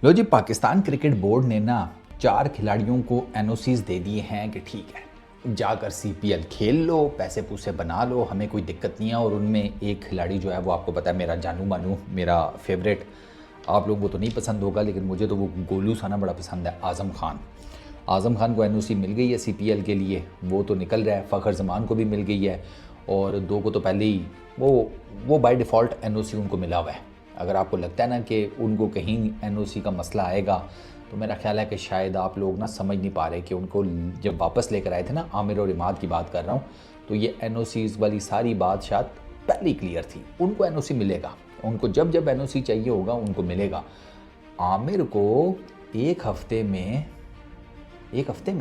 लो जी, Pakistan cricket board ने ना 4 खिलाड़ियों को एनओसीज दे दिए हैं कि ठीक है, जाकर सीपीएल खेल लो, पैसे पूसे बना लो, हमें कोई दिक्कत नहीं है। और उनमें एक खिलाड़ी जो है वो आपको पता है, मेरा जानू मानू, मेरा फेवरेट। आप लोगों को तो नहीं पसंद होगा लेकिन मुझे तो वो गोलू साना बड़ा पसंद है, आज़म खान। आज़म खान को एनओसी मिल गई है सीपीएल के लिए, वो तो निकल रहा है। फ़खर जमान को भी मिल गई है और दो को तो पहले ही वो बाय डिफ़ॉल्ट एनओसी उनको मिला हुआ है। अगर आपको लगता है ना कि उनको कहीं एनओसी का मसला आएगा, तो मेरा ख्याल है कि शायद आप लोग ना समझ नहीं पा रहे कि उनको जब वापस लेकर आए थे ना, आमिर और इमाद की बात कर रहा हूँ, तो ये एनओसीज़ वाली सारी बात शायद पहले ही क्लियर थी। उनको एनओसी मिलेगा, उनको जब जब एनओसी चाहिए होगा उनको मिलेगा। आमिर को एक हफ्ते में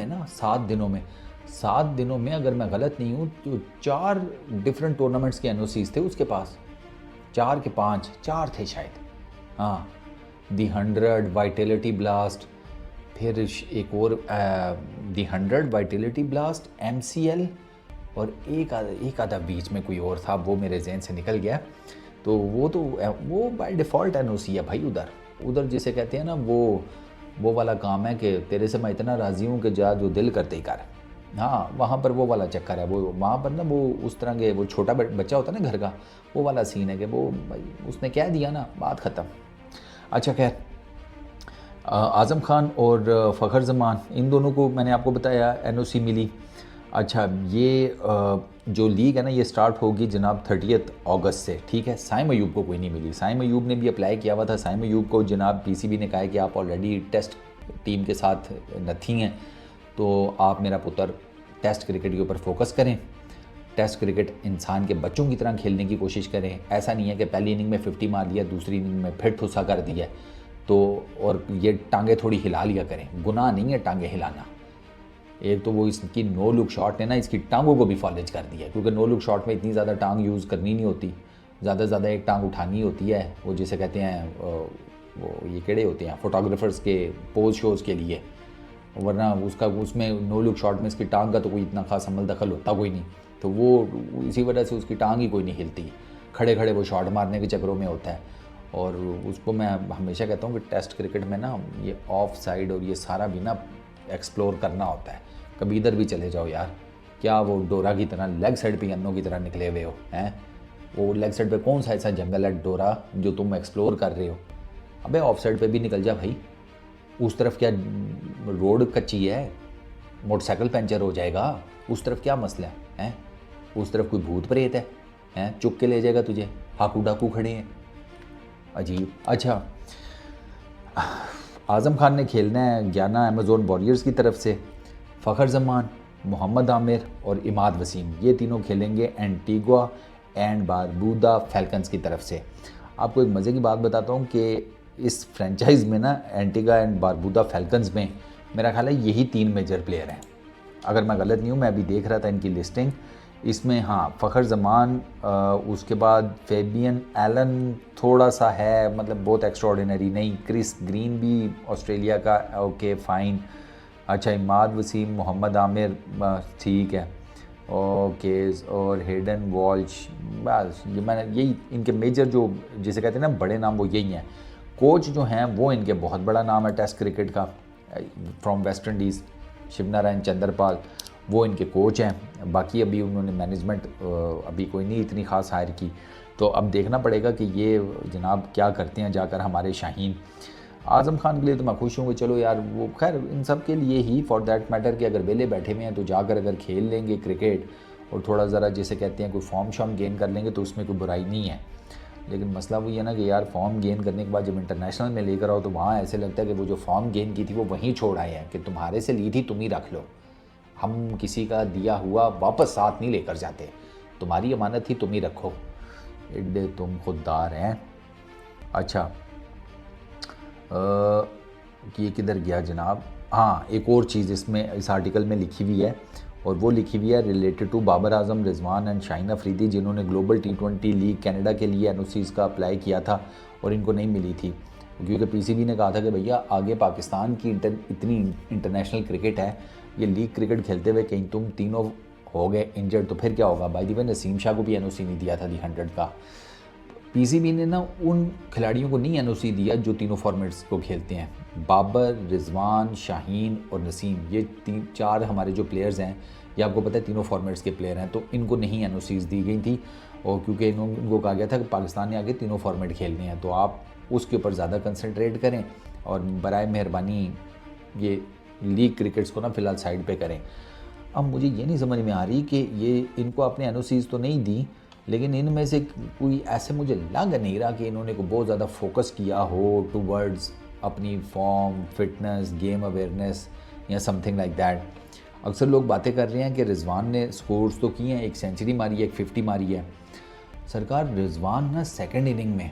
ना 7 दिनों में अगर मैं गलत नहीं हूँ तो 4 डिफरेंट टूर्नामेंट्स के एनओसीज थे उसके पास। 4 के 5, 4 थे शायद। हाँ, दी 100, वाइटेलिटी ब्लास्ट, फिर एक और दी 100, वाइटेलिटी ब्लास्ट, एमसीएल, और एक आधा बीच में कोई और था, वो मेरे जहन से निकल गया। तो वो बाय डिफ़ॉल्ट एनओसी है भाई। उधर जिसे कहते हैं ना, वो वाला काम है कि तेरे से मैं इतना राज़ी हूँ कि जा जो दिल करते ही कर। हाँ, वहाँ पर वो वाला चक्कर है। वो वहाँ पर ना, वो उस तरह के, वो छोटा बच्चा होता है ना घर का, वो वाला सीन है कि वो भाई उसने कह दिया ना, बात ख़त्म। अच्छा खैर, आज़म खान और फ़खर ज़मान, इन दोनों को मैंने आपको बताया एनओसी मिली। अच्छा, ये जो लीग है ना, ये स्टार्ट होगी जनाब 30 अगस्त से, ठीक है। साइम अयूब को कोई नहीं मिली। साइम अयूब ने भी अप्लाई किया हुआ था। साइम अयूब को जनाब पीसीबी ने कहा है कि आप ऑलरेडी टेस्ट टीम के साथ नथी हैं, तो आप मेरा पुत्र टेस्ट क्रिकेट के ऊपर फोकस करें। टेस्ट क्रिकेट इंसान के बच्चों की तरह खेलने की कोशिश करें। ऐसा नहीं है कि पहली इनिंग में 50 मार लिया, दूसरी इनिंग में फिर ठुसा कर दिया, तो और ये टांगे थोड़ी हिला लिया करें। गुनाह नहीं है टांगे हिलाना। एक तो वो इसकी नो लुक शॉट ने ना इसकी टांगों को भी फॉलेज कर दिया, क्योंकि नो लुक शॉट में इतनी ज़्यादा टांग यूज़ करनी नहीं होती, ज़्यादा से ज़्यादा एक टांग उठानी होती है। वो जिसे कहते हैं वो ये केड़े होते हैं फोटोग्राफर्स के पोज शोज़ के लिए, वरना उसमें नो लुक शॉट में इसकी टांग का तो कोई इतना खास अमल दखल होता कोई नहीं। तो वो इसी वजह से उसकी टांग ही कोई नहीं हिलती, खड़े खड़े वो शॉट मारने के चक्करों में होता है। और उसको मैं हमेशा कहता हूँ कि टेस्ट क्रिकेट में ना ये ऑफ साइड और ये सारा भी ना एक्सप्लोर करना होता है। कभी इधर भी चले जाओ यार, क्या वो डोरा की तरह लेग साइड पे अन्नों की तरह निकले हुए हो हैं? वो लेग साइड पे कौन सा ऐसा जंगल है डोरा जो तुम एक्सप्लोर कर रहे हो? अबे ऑफ साइड पे भी निकल जा भाई। उस तरफ क्या रोड कच्ची है, मोटरसाइकिल पंचर हो जाएगा। उस तरफ क्या मसला है? उस तरफ कोई भूत प्रेत है? चुप के ले जाएगा तुझे, हाकू डाकू खड़े हैं, अजीब। अच्छा, आज़म खान ने खेलना है गयाना अमेज़ोन वॉरियर्स की तरफ से। फ़खर ज़मान, मोहम्मद आमिर और इमाद वसीम, ये तीनों खेलेंगे एंटीगुआ एंड बारबूदा फैल्कन्स की तरफ से। आपको एक मज़े की बात बताता हूँ कि इस फ्रेंचाइज़ में ना, एंटीगा एंड बारबूदा फैल्कन्स में, मेरा ख्याल है यही 3 मेजर प्लेयर हैं। अगर मैं गलत नहीं हूँ, मैं अभी देख रहा था इनकी लिस्टिंग, इसमें हाँ फ़खर ज़मान, उसके बाद फेबियन एलन थोड़ा सा है, मतलब बहुत एक्स्ट्राऑर्डिनरी नहीं। क्रिस ग्रीन भी ऑस्ट्रेलिया का, ओके फ़ाइन। अच्छा, इमाद वसीम, मोहम्मद आमिर, ठीक है, ओके। और हेडन वॉल्श, बस ये मैंने यही इनके मेजर जो जिसे कहते हैं ना बड़े नाम, वो यही हैं। कोच जो हैं वो इनके बहुत बड़ा नाम है टेस्ट क्रिकेट का, from West Indies, Shivnarayan Chandrapal, वो इनके कोच हैं। बाकी अभी उन्होंने मैनेजमेंट अभी कोई नहीं इतनी ख़ास हायर की, तो अब देखना पड़ेगा कि ये जनाब क्या करते हैं जाकर हमारे शाहीन। आज़म खान के लिए तो मैं खुश हूँ कि चलो यार, वो खैर इन सब के लिए ही, फॉर दैट मैटर, कि अगर वेले बैठे हुए हैं तो जाकर अगर खेल लेंगे क्रिकेट और थोड़ा ज़रा जिसे कहते हैं कोई फॉर्म शॉर्म गेन कर लेंगे तो उसमें कोई बुराई नहीं है। लेकिन मसला वही है ना कि यार, फॉर्म गेन करने के बाद जब इंटरनेशनल में लेकर आओ तो वहाँ ऐसे लगता है कि वो जो फॉर्म गेन की थी वो वहीं छोड़ आए हैं, कि तुम्हारे से ली थी तुम ही रख लो, हम किसी का दिया हुआ वापस साथ नहीं लेकर जाते, तुम्हारी अमानत थी तुम ही रखो, एडे तुम खुददार हैं। अच्छा, कि ये किधर गया जनाब? हाँ, एक और चीज़ इसमें इस आर्टिकल में लिखी हुई है, और वो लिखी हुई है related to Babar Azam, Rizwan and Shaheen Afridi, जिन्होंने ग्लोबल T20 लीग कनाडा के लिए एनओसीज़ का अप्लाई किया था और इनको नहीं मिली थी, क्योंकि पीसीबी ने कहा था कि भैया आगे पाकिस्तान की इतनी इंटरनेशनल क्रिकेट है, ये लीग क्रिकेट खेलते हुए कहीं तुम तीनों हो गए इंजर्ड तो फिर क्या होगा। By the way, Naseem Shah को भी एनओसी नहीं दिया था दी 100 का। पीसीबी ने ना उन खिलाड़ियों को नहीं एनओसी दिया जो तीनों फॉर्मेट्स को खेलते हैं। बाबर, रिजवान, शाहीन और नसीम, ये 4 हमारे जो प्लेयर्स हैं, ये आपको पता है तीनों फॉर्मेट्स के प्लेयर हैं, तो इनको नहीं एनओसीज दी गई थी। और क्योंकि इनको कहा गया था कि पाकिस्तान ने आगे तीनों फॉर्मेट खेलने हैं, तो आप उसके ऊपर ज़्यादा कंसंट्रेट करें और बराए मेहरबानी ये लीग क्रिकेट्स को ना फ़िलहाल साइड पे करें। अब मुझे ये नहीं समझ में आ रही कि ये इनको आपने एनओसीज तो नहीं दी, लेकिन इनमें से कोई ऐसे मुझे लग नहीं रहा कि इन्होंने को बहुत ज़्यादा फोकस किया हो टूवर्ड्स अपनी फॉर्म, फिटनेस, गेम अवेयरनेस या समथिंग लाइक दैट। अक्सर लोग बातें कर रहे हैं कि रिजवान ने स्कोर्स तो किए हैं, 1 सेंचुरी मारी है, 1 50 मारी है। सरकार, रिजवान ना सेकंड इनिंग में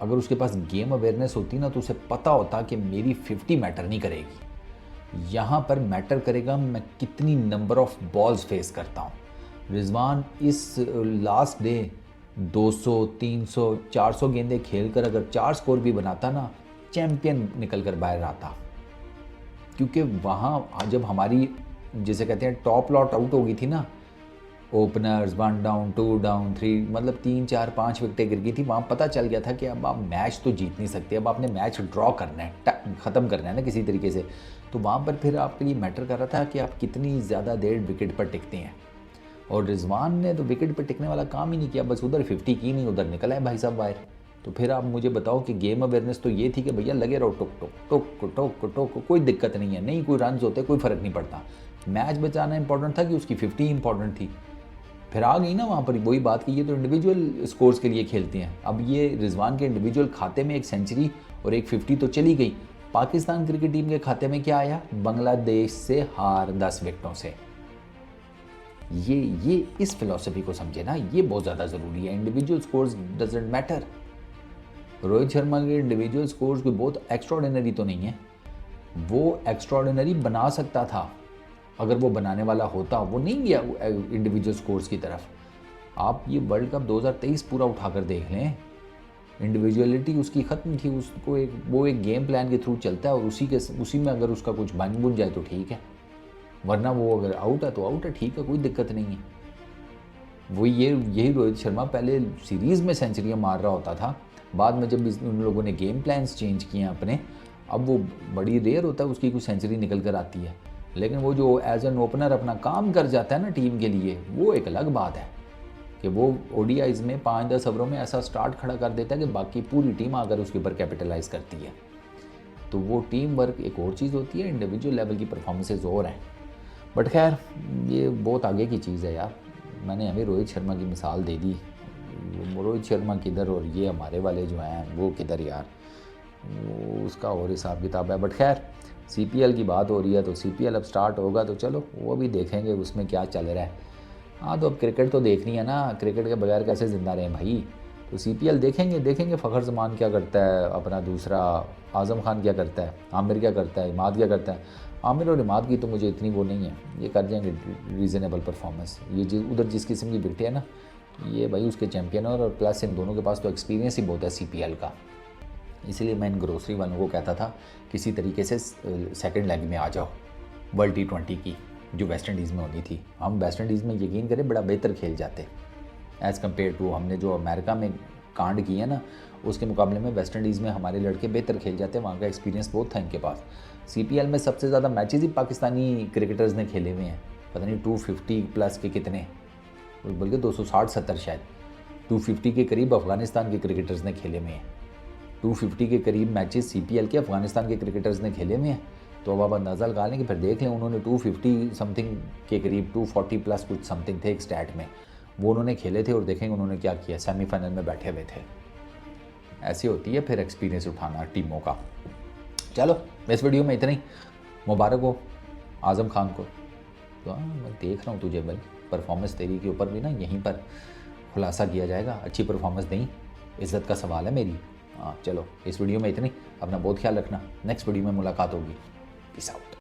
अगर उसके पास गेम अवेयरनेस होती ना तो उसे पता होता कि मेरी 50 मैटर नहीं करेगी, यहाँ पर मैटर करेगा मैं कितनी नंबर ऑफ बॉल्स फेस करता हूँ। रिजवान इस लास्ट डे 200, 300, 400 गेंदें खेलकर अगर 4 स्कोर भी बनाता ना, चैंपियन निकल कर बाहर आता। क्योंकि वहाँ जब हमारी जिसे कहते हैं टॉप लॉट आउट हो गई थी ना, ओपनर्स 1 डाउन 2 डाउन 3, मतलब 3 4 5 विकेटें गिर गई थी, वहाँ पता चल गया था कि अब आप मैच तो जीत नहीं सकते, अब आपने मैच ड्रॉ करना है, ख़त्म करना है ना किसी तरीके से। तो वहाँ पर फिर आपके लिए मैटर कर रहा था कि आप कितनी ज़्यादा देर विकेट पर टिकते हैं। और रिजवान ने तो विकेट पर टिकने वाला काम ही नहीं किया, बस उधर 50 की नहीं, उधर निकला है भाई साहब बाहर। तो फिर आप मुझे बताओ कि गेम अवेयरनेस तो ये थी कि भैया लगे रहो, टोक टोक टोक टोक टोक, कोई दिक्कत नहीं है, नहीं कोई रन होते कोई फ़र्क नहीं पड़ता। मैच बचाना इंपॉर्टेंट था कि उसकी 50 इंपॉर्टेंट थी। फिर आ गई ना वहाँ पर वही बात कि ये तो इंडिविजुअल स्कोर्स के लिए खेलते हैं। अब ये रिजवान के इंडिविजुअल खाते में 1 सेंचुरी और 1 50 तो चली गई, पाकिस्तान क्रिकेट टीम के खाते में क्या आया? बांग्लादेश से हार 10 विकेटों से। ये इस फिलॉसफी को समझे ना, ये बहुत ज़्यादा ज़रूरी है। Individual scores doesn't matter. Rohit Sharma के इंडिविजुअल स्कोर्स कोई बहुत एक्स्ट्राऑर्डिनरी तो नहीं है, वो एक्स्ट्राऑर्डिनरी बना सकता था अगर वो बनाने वाला होता। वो नहीं गया इंडिविजुअल स्कोर्स की तरफ। आप ये वर्ल्ड कप 2023 पूरा उठाकर देख लें, इंडिविजुअलिटी उसकी ख़त्म थी। उसको वो एक गेम प्लान के थ्रू चलता है और उसी में अगर उसका कुछ बन जाए तो ठीक है, वरना वो अगर आउट है तो आउट है, ठीक है, कोई दिक्कत नहीं है। वो यही रोहित शर्मा पहले सीरीज़ में सेंचुरियाँ मार रहा होता था, बाद में जब उन लोगों ने गेम प्लान्स चेंज किए अपने, अब वो बड़ी रेयर होता है उसकी कोई सेंचुरी निकल कर आती है। लेकिन वो जो एज एन ओपनर अपना काम कर जाता है ना टीम के लिए, वो एक अलग बात है कि वो ओडीआईज में 5-10 ओवरों में ऐसा स्टार्ट खड़ा कर देता है कि बाकी पूरी टीम आकर उसके ऊपर कैपिटलाइज करती है। तो वो टीम वर्क एक और चीज़ होती है, इंडिविजुअल लेवल की परफॉर्मेंसेज और हैं। बट खैर ये बहुत आगे की चीज़ है यार। मैंने हमें रोहित शर्मा की मिसाल दे दी, रोहित शर्मा किधर और ये हमारे वाले जो हैं वो किधर यार, वो उसका और हिसाब किताब है। बट खैर सीपीएल की बात हो रही है तो सीपीएल अब स्टार्ट होगा तो चलो वो भी देखेंगे उसमें क्या चल रहा है। हाँ तो अब क्रिकेट तो देखनी है ना, क्रिकेट के बगैर कैसे ज़िंदा रहें भाई। तो सीपीएल देखेंगे फ़खर जमान क्या करता है, अपना दूसरा आज़म खान क्या करता है, आमिर क्या करता है, इमाद क्या करता है। आमिर और इमाद की तो मुझे इतनी वो नहीं है, ये कर जाएंगे रीज़नेबल परफॉर्मेंस। ये उधर जिस किस्म की विकेट है ना, ये भाई उसके चैम्पियन और प्लस इन दोनों के पास तो एक्सपीरियंस ही बहुत है सीपीएल का। इसीलिए मैं इन ग्रोसरी वालों को कहता था किसी तरीके से सेकंड लेग में आ जाओ वर्ल्ड T20 की जो वेस्ट इंडीज़ में होनी थी। हम वेस्ट इंडीज़ में यकीन करें बड़ा बेहतर खेल जाते एज़ कम्पेयर टू हमने जो अमेरिका में कांड किया ना, उसके मुकाबले में वेस्ट इंडीज़ में हमारे लड़के बेहतर खेल जाते। वहाँ का एक्सपीरियंस बहुत था इनके पास। सीपीएल में सबसे ज़्यादा मैचेस ही पाकिस्तानी क्रिकेटर्स ने खेले हुए हैं, पता नहीं 250 प्लस के कितने, बल्कि 260-70 शायद 250 के करीब अफ़गानिस्तान के क्रिकेटर्स ने खेले हुए हैं। 250 के करीब मैचेस सीपीएल के अफ़गानिस्तान के क्रिकेटर्स ने खेले हुए हैं। तो अब आप अंदाज़ा लगा लें कि फिर देख लें, उन्होंने 250 समथिंग के करीब 240 प्लस कुछ समथिंग थे एक स्टैट में, वो उन्होंने खेले थे। और देखेंगे उन्होंने क्या किया, सेमीफाइनल में बैठे हुए थे। ऐसी होती है फिर एक्सपीरियंस उठाना टीमों का। चलो इस वीडियो में इतना ही। मुबारक हो आज़म खान को। तो हाँ मैं देख रहा हूँ तुझे भाई, परफॉर्मेंस तेरी के ऊपर भी ना यहीं पर खुलासा किया जाएगा। अच्छी परफॉर्मेंस दें, इज़्ज़त का सवाल है मेरी। हाँ चलो इस वीडियो में इतनी, अपना बहुत ख्याल रखना। नेक्स्ट वीडियो में मुलाकात होगी। Peace out.